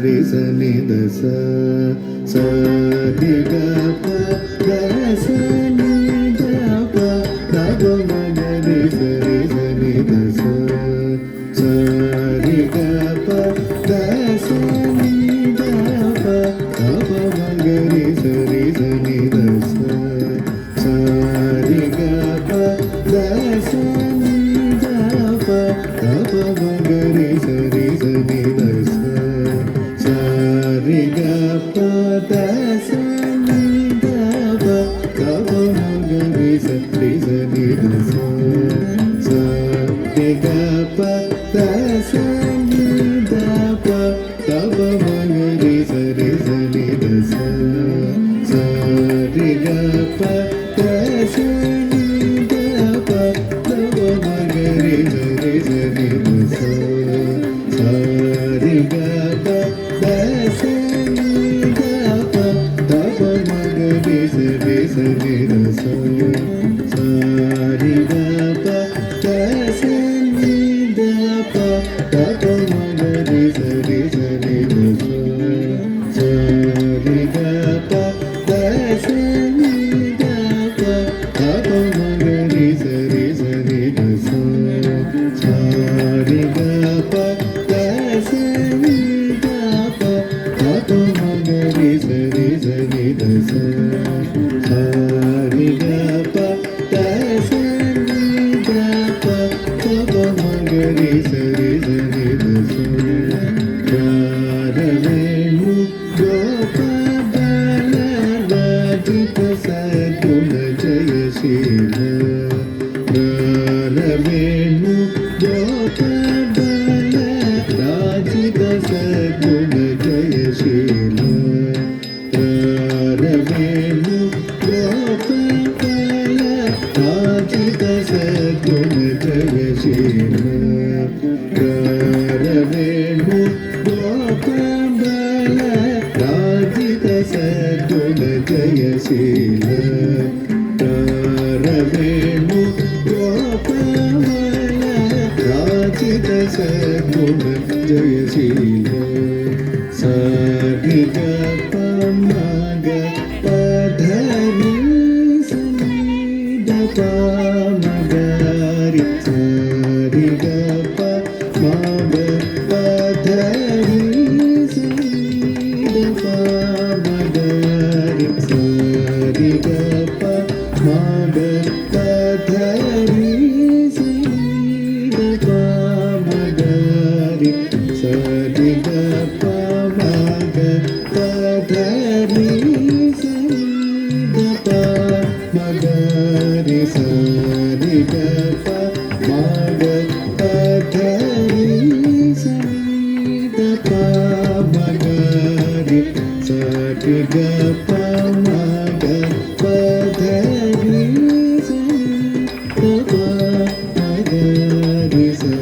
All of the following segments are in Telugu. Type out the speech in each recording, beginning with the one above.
ri sa ni da sa sa ri ga pa ga sa ni da pa da pa ma ga ri sa ni da sa sa ri ga pa ga sa ni da pa da pa ma ga ri sa ni da sa sa ri ga pa ga sa ni da pa da pa ma ga ri sa ni da sa sa ri ga pa da sa ni da pa da pa ma ga ri sa ni da sa sa ri ga pa da sa ni da pa da pa ma ga ri sa ni da sa sa ri ga pa da sa ni da pa da pa ma ga ri sa ni da sa sa ri ga pa da sa ni da pa da pa ma ga ri sa ni da sa sa ri ga pa da sa ni da pa da pa ma ga ri sa ni da sa sa ri ga pa da sa ni da pa da pa ma ga ri sa ni da sa sa ri ga pa da sa ni da pa da pa ma ga ri sa ni da sa sa ri ga pa da sa ni da pa da pa ma ga ri sa ni da sa రారవేణు గోపబాల Radhita సద్గుణ జయశీల రారవేణు గోపబాల రాధిత సద్గుణ జయశీల రారవేణు గోపబాల రాధిత సద్గుణ జయశీల రారవేణు గోపబాల రాధిత సద్గుణ జయశీల రారవేణు గోపబాల రాధిత సద్గుణ జయశీల సా రి గ ప మ గ ప ధ ని స ని ద ప మ గ రి సా రి గ ప మ గ ప ధ ని స ని ద ప మ గ రి సా రి గ ప మ గ ప ధ ని స ని ద ప మ గ రి సా రి గ ప మ గ ప ధ ని స ని ద ప మ గ రి సా రి గ ప మ గ ప ధ ని స ని ద ప మ గ రి సా రి గ ప మ గ ప ధ ని స ని ద ప మ గ రి సా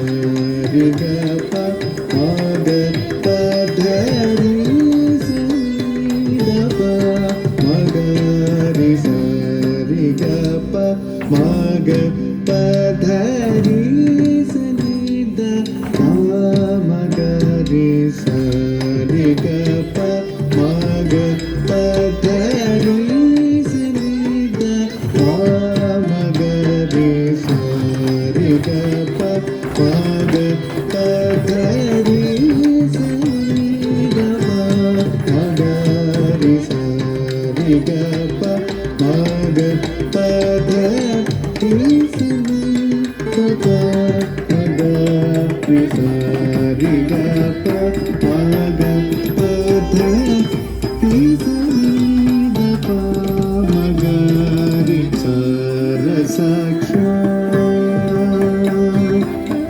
రి గ ప మ గ ప ధ ని స ని ద ప మ గ రి సా రి గ ప మ గ ప ధ ని స ని ద ప మ గ రి సా రి గ ప మ గ ప ధ ని స ని ద ప మ గ రి సా రి గ ప మ గ ప ధ ని స ని ద ప మ గ రి సా రి గ ప మ గ ప ధ ని స ని ద ప మ గ రి సా రి గ ప మ గ ప ధ ని స ని ద ప మ గ రి సా ర సాక్ష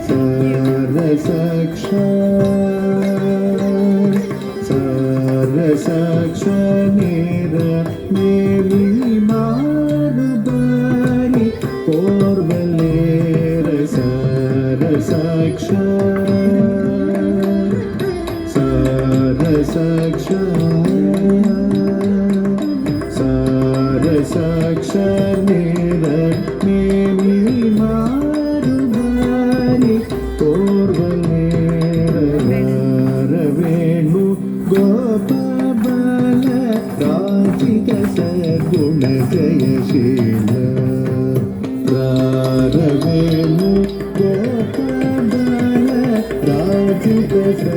సా ర సాక్ష సా ర సాక్ష ని ర ని ని మారు బారి పూర్వలే ర సా ర సాక్ష సా ర సాక్ష సా ర సాక్ష ని ర ని ని మారు బారి పూర్వలే ర ర వేణు ಸ